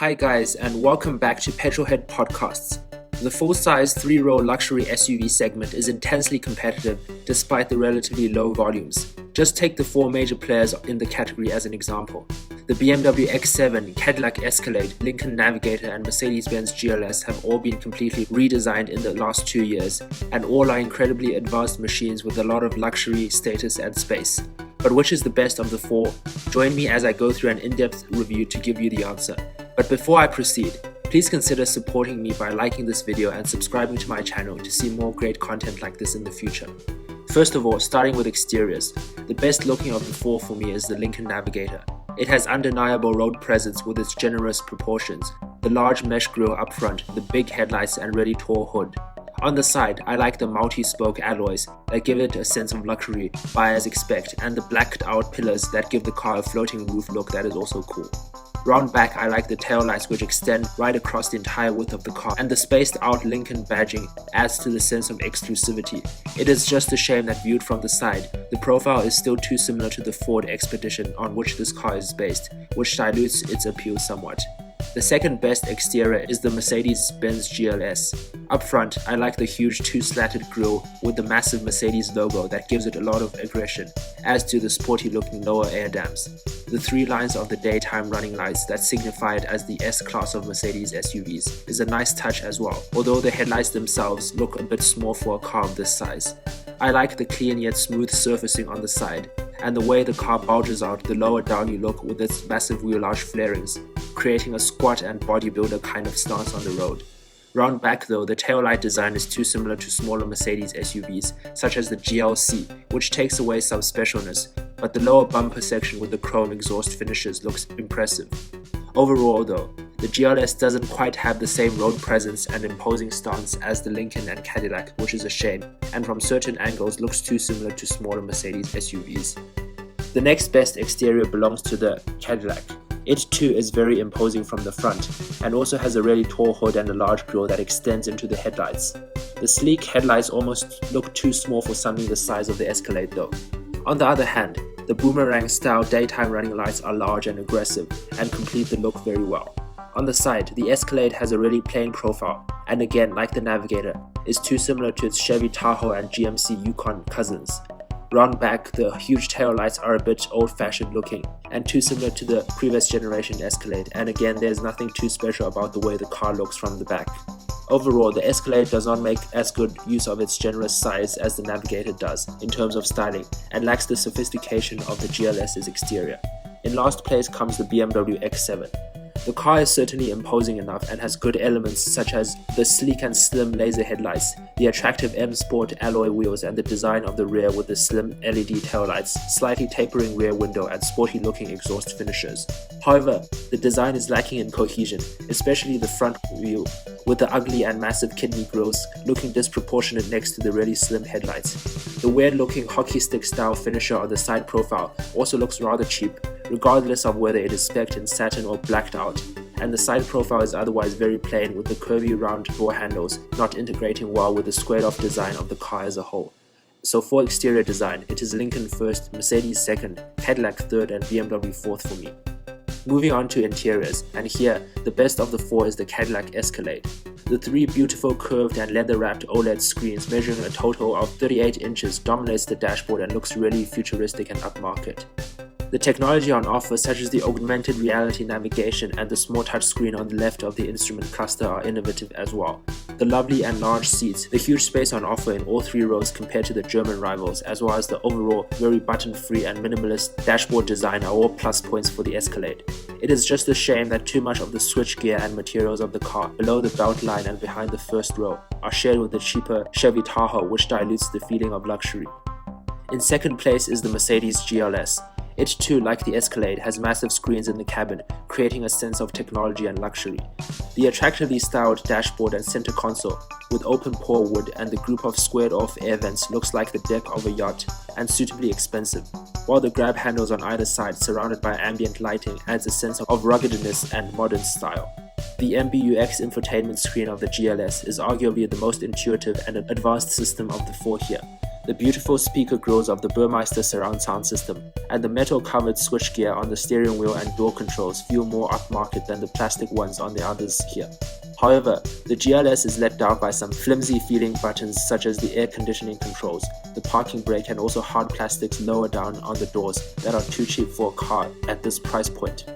Hi guys, and welcome back to Petrolhead Podcasts. The full-size 3-row luxury SUV segment is intensely competitive despite the relatively low volumes. Just take the 4 major players in the category as an example. The BMW X7, Cadillac Escalade, Lincoln Navigator and Mercedes-Benz GLS have all been completely redesigned in the last 2 years, and all are incredibly advanced machines with a lot of luxury, status and space. But which is the best of the 4? Join me as I go through an in-depth review to give you the answer. But before I proceed, please consider supporting me by liking this video and subscribing to my channel to see more great content like this in the future. First of all, starting with exteriors, the best looking of the 4 for me is the Lincoln Navigator. It has undeniable road presence with its generous proportions, the large mesh grille up front, the big headlights and really tall hood. On the side, I like the multi-spoke alloys that give it a sense of luxury by as expect, and the blacked out pillars that give the car a floating roof look that is also cool. Round back, I like the taillights which extend right across the entire width of the car, and the spaced out Lincoln badging adds to the sense of exclusivity. It is just a shame that viewed from the side, the profile is still too similar to the Ford Expedition on which this car is based, which dilutes its appeal somewhat. The second best exterior is the Mercedes-Benz GLS. Up front, I like the huge 2-slatted grille with the massive Mercedes logo that gives it a lot of aggression, as do the sporty looking lower air dams. The 3 lines of the daytime running lights that signify it as the S-Class of Mercedes SUVs is a nice touch as well, although the headlights themselves look a bit small for a car of this size. I like the clean yet smooth surfacing on the side, and the way the car bulges out the lower downy look with its massive wheelage flarings, creating a squat and bodybuilder kind of stance on the road. Round back though, the taillight design is too similar to smaller Mercedes SUVs, such as the GLC, which takes away some specialness, but the lower bumper section with the chrome exhaust finishes looks impressive. Overall though, the GLS doesn't quite have the same road presence and imposing stance as the Lincoln and Cadillac, which is a shame, and from certain angles looks too similar to smaller Mercedes SUVs. The next best exterior belongs to the Cadillac. It too is very imposing from the front, and also has a really tall hood and a large grille that extends into the headlights. The sleek headlights almost look too small for something the size of the Escalade though. On the other hand, the boomerang style daytime running lights are large and aggressive, and complete the look very well. On the side, the Escalade has a really plain profile, and again, like the Navigator, is too similar to its Chevy Tahoe and GMC Yukon cousins. Round back, the huge taillights are a bit old-fashioned looking, and too similar to the previous generation Escalade, and again there's nothing too special about the way the car looks from the back. Overall, the Escalade does not make as good use of its generous size as the Navigator does in terms of styling, and lacks the sophistication of the GLS's exterior. In last place comes the BMW X7. The car is certainly imposing enough and has good elements such as the sleek and slim laser headlights, the attractive M Sport alloy wheels and the design of the rear with the slim LED taillights, slightly tapering rear window and sporty looking exhaust finishes. However, the design is lacking in cohesion, especially the front view, with the ugly and massive kidney grills looking disproportionate next to the really slim headlights. The weird looking hockey stick style finisher on the side profile also looks rather cheap, regardless of whether it is spec'd in satin or blacked out, and the side profile is otherwise very plain with the curvy round door handles not integrating well with the squared off design of the car as a whole. So for exterior design, it is Lincoln first, Mercedes second, Cadillac third and BMW fourth for me. Moving on to interiors, and here, the best of the 4 is the Cadillac Escalade. The 3 beautiful curved and leather-wrapped OLED screens measuring a total of 38 inches dominates the dashboard and looks really futuristic and upmarket. The technology on offer, such as the augmented reality navigation and the small touchscreen on the left of the instrument cluster, are innovative as well. The lovely and large seats, the huge space on offer in all 3 rows compared to the German rivals, as well as the overall very button-free and minimalist dashboard design are all plus points for the Escalade. It is just a shame that too much of the switchgear and materials of the car, below the belt line and behind the first row, are shared with the cheaper Chevy Tahoe, which dilutes the feeling of luxury. In second place is the Mercedes GLS. It too, like the Escalade, has massive screens in the cabin, creating a sense of technology and luxury. The attractively styled dashboard and center console, with open pore wood and the group of squared-off air vents looks like the deck of a yacht, and suitably expensive, while the grab handles on either side surrounded by ambient lighting adds a sense of ruggedness and modern style. The MBUX infotainment screen of the GLS is arguably the most intuitive and advanced system of the 4 here. The beautiful speaker grills of the Burmeister surround sound system, and the metal-covered switchgear on the steering wheel and door controls feel more upmarket than the plastic ones on the others here. However, the GLS is let down by some flimsy-feeling buttons such as the air conditioning controls, the parking brake, and also hard plastics lower down on the doors that are too cheap for a car at this price point.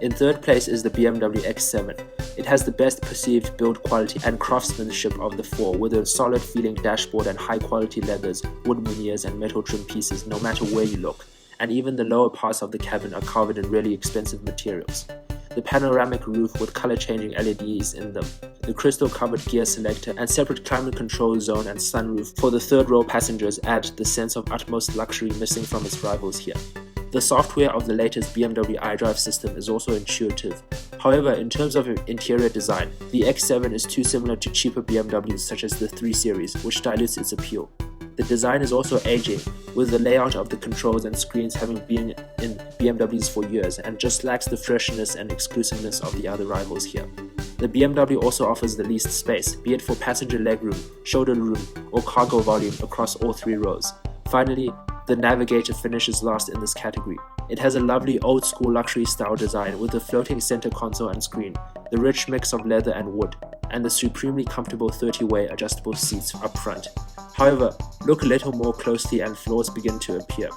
In third place is the BMW X7. It has the best perceived build quality and craftsmanship of the four, with a solid feeling dashboard and high quality leathers, wood veneers and metal trim pieces no matter where you look, and even the lower parts of the cabin are covered in really expensive materials. The panoramic roof with color changing LEDs in them, the crystal covered gear selector and separate climate control zone and sunroof for the third row passengers add the sense of utmost luxury missing from its rivals here. The software of the latest BMW iDrive system is also intuitive. However, in terms of interior design, the X7 is too similar to cheaper BMWs such as the 3 Series, which dilutes its appeal. The design is also aging, with the layout of the controls and screens having been in BMWs for years and just lacks the freshness and exclusiveness of the other rivals here. The BMW also offers the least space, be it for passenger legroom, shoulder room, or cargo volume across all 3 rows. Finally, the Navigator finishes last in this category. It has a lovely old-school luxury style design with the floating center console and screen, the rich mix of leather and wood, and the supremely comfortable 30-way adjustable seats up front. However, look a little more closely and flaws begin to appear.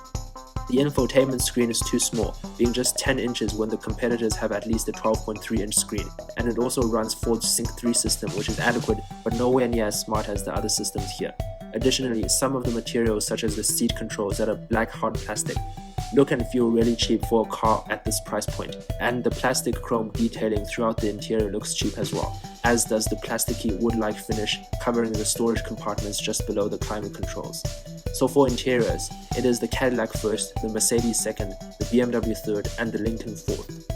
The infotainment screen is too small, being just 10 inches when the competitors have at least a 12.3-inch screen, and it also runs Ford's Sync 3 system, which is adequate but nowhere near as smart as the other systems here. Additionally, some of the materials such as the seat controls that are black hard plastic look and feel really cheap for a car at this price point, and the plastic chrome detailing throughout the interior looks cheap as well, as does the plasticky wood-like finish covering the storage compartments just below the climate controls. So for interiors, it is the Cadillac first, the Mercedes second, the BMW third, and the Lincoln fourth.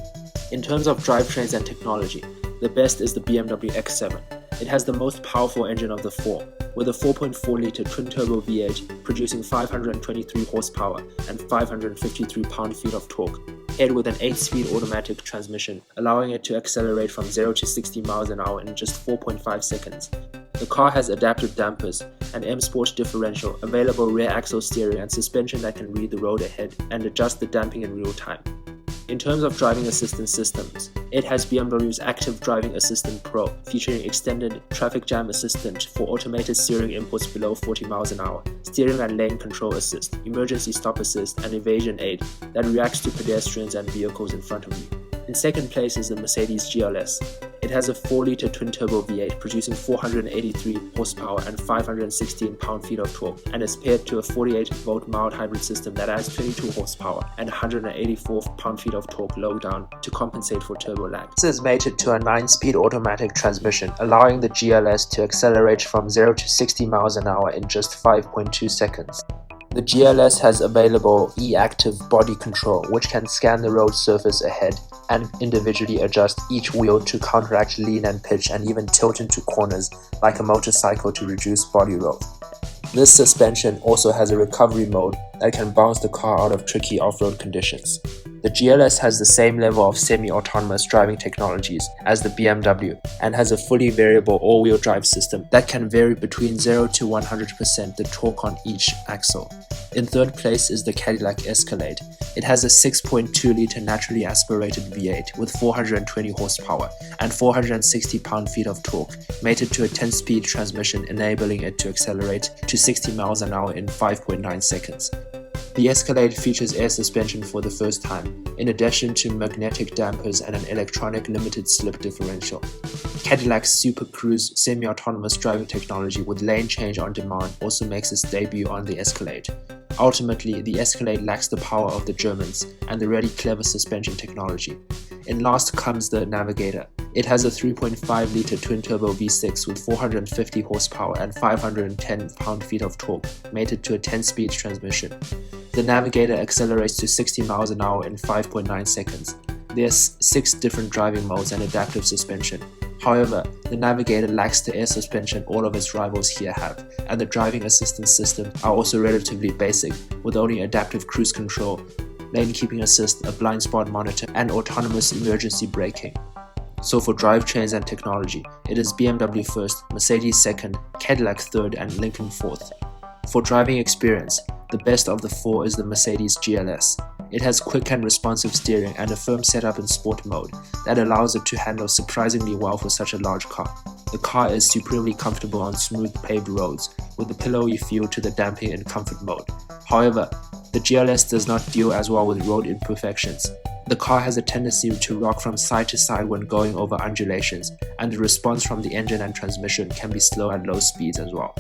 In terms of drivetrains and technology, the best is the BMW X7. It has the most powerful engine of the 4, with a 4.4-litre twin-turbo V8 producing 523 horsepower and 553 pound-feet of torque, paired with an 8-speed automatic transmission, allowing it to accelerate from 0 to 60 miles an hour in just 4.5 seconds. The car has adaptive dampers, an M-Sport differential, available rear axle steering and suspension that can read the road ahead and adjust the damping in real time. In terms of driving assistance systems, it has BMW's Active Driving Assistant Pro, featuring extended traffic jam assistant for automated steering inputs below 40 miles an hour, steering and lane control assist, emergency stop assist, and evasion aid that reacts to pedestrians and vehicles in front of you. In second place is the Mercedes GLS. It has a 4-litre twin-turbo V8 producing 483 horsepower and 516 pound-feet of torque, and is paired to a 48-volt mild hybrid system that adds 22 horsepower and 184 pound-feet of torque low down to compensate for turbo lag. This is mated to a 9-speed automatic transmission, allowing the GLS to accelerate from 0 to 60 miles an hour in just 5.2 seconds. The GLS has available e-active body control, which can scan the road surface ahead and individually adjust each wheel to counteract lean and pitch and even tilt into corners like a motorcycle to reduce body roll. This suspension also has a recovery mode that can bounce the car out of tricky off-road conditions. The GLS has the same level of semi-autonomous driving technologies as the BMW and has a fully variable all-wheel drive system that can vary between 0 to 100% the torque on each axle. In third place is the Cadillac Escalade. It has a 6.2-litre naturally aspirated V8 with 420 horsepower and 460 pound-feet of torque, mated to a 10-speed transmission enabling it to accelerate to 60 miles an hour in 5.9 seconds. The Escalade features air suspension for the first time, in addition to magnetic dampers and an electronic limited slip differential. Cadillac's Super Cruise semi-autonomous driving technology with lane change on demand also makes its debut on the Escalade. Ultimately, the Escalade lacks the power of the Germans and the really clever suspension technology. In last comes the Navigator. It has a 3.5-litre twin-turbo V6 with 450 horsepower and 510 pound-feet of torque, mated to a 10-speed transmission. The Navigator accelerates to 60 miles an hour in 5.9 seconds. There's 6 different driving modes and adaptive suspension. However, the Navigator lacks the air suspension all of its rivals here have, and the driving assistance system are also relatively basic, with only adaptive cruise control, lane keeping assist, a blind spot monitor, and autonomous emergency braking. So for drivetrains and technology, it is BMW first, Mercedes second, Cadillac third, and Lincoln fourth. For driving experience, the best of the four is the Mercedes GLS. It has quick and responsive steering and a firm setup in sport mode that allows it to handle surprisingly well for such a large car. The car is supremely comfortable on smooth paved roads, with a pillowy feel to the damping in comfort mode. However, the GLS does not deal as well with road imperfections. The car has a tendency to rock from side to side when going over undulations, and the response from the engine and transmission can be slow at low speeds as well.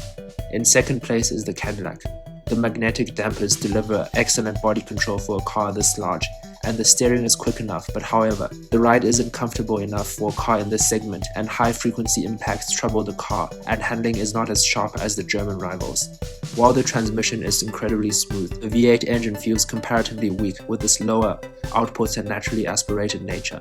In second place is the Cadillac. The magnetic dampers deliver excellent body control for a car this large, and the steering is quick enough, but however, the ride isn't comfortable enough for a car in this segment, and high-frequency impacts trouble the car, and handling is not as sharp as the German rivals. While the transmission is incredibly smooth, the V8 engine feels comparatively weak with its lower outputs and naturally aspirated nature.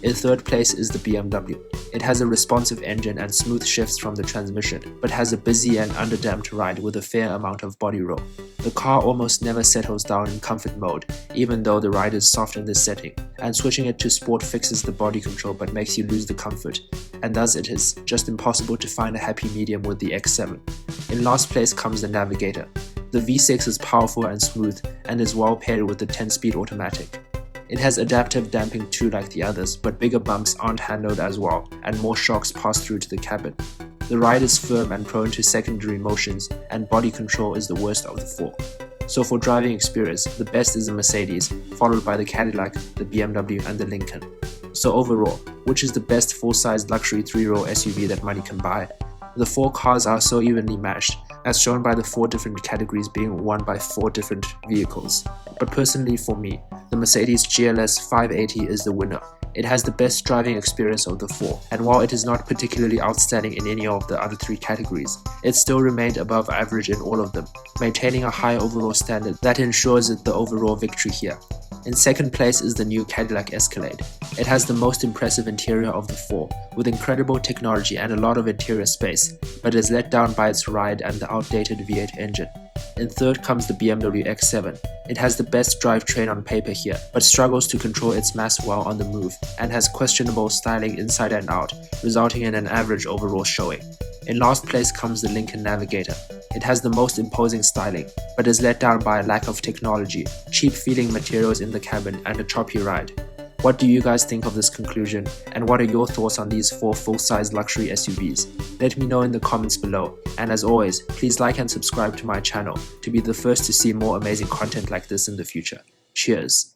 In third place is the BMW. It has a responsive engine and smooth shifts from the transmission, but has a busy and underdamped ride with a fair amount of body roll. The car almost never settles down in comfort mode, even though the ride is soft in this setting, and switching it to sport fixes the body control but makes you lose the comfort, and thus it is just impossible to find a happy medium with the X7. In last place comes the Navigator. The V6 is powerful and smooth, and is well paired with the 10-speed automatic. It has adaptive damping too like the others, but bigger bumps aren't handled as well, and more shocks pass through to the cabin. The ride is firm and prone to secondary motions, and body control is the worst of the four. So for driving experience, the best is the Mercedes, followed by the Cadillac, the BMW and the Lincoln. So overall, which is the best full-size luxury 3-row SUV that money can buy? The four cars are so evenly matched, as shown by the four different categories being won by four different vehicles. But personally for me, the Mercedes GLS 580 is the winner. It has the best driving experience of the four, and while it is not particularly outstanding in any of the other three categories, it still remained above average in all of them, maintaining a high overall standard that ensures it the overall victory here. In second place is the new Cadillac Escalade. It has the most impressive interior of the four, with incredible technology and a lot of interior space, but is let down by its ride and the outdated V8 engine. In third comes the BMW X7. It has the best drivetrain on paper here, but struggles to control its mass well on the move, and has questionable styling inside and out, resulting in an average overall showing. In last place comes the Lincoln Navigator. It has the most imposing styling, but is let down by a lack of technology, cheap feeling materials in the cabin, and a choppy ride. What do you guys think of this conclusion, and what are your thoughts on these four full-size luxury SUVs? Let me know in the comments below, and as always, please like and subscribe to my channel to be the first to see more amazing content like this in the future. Cheers!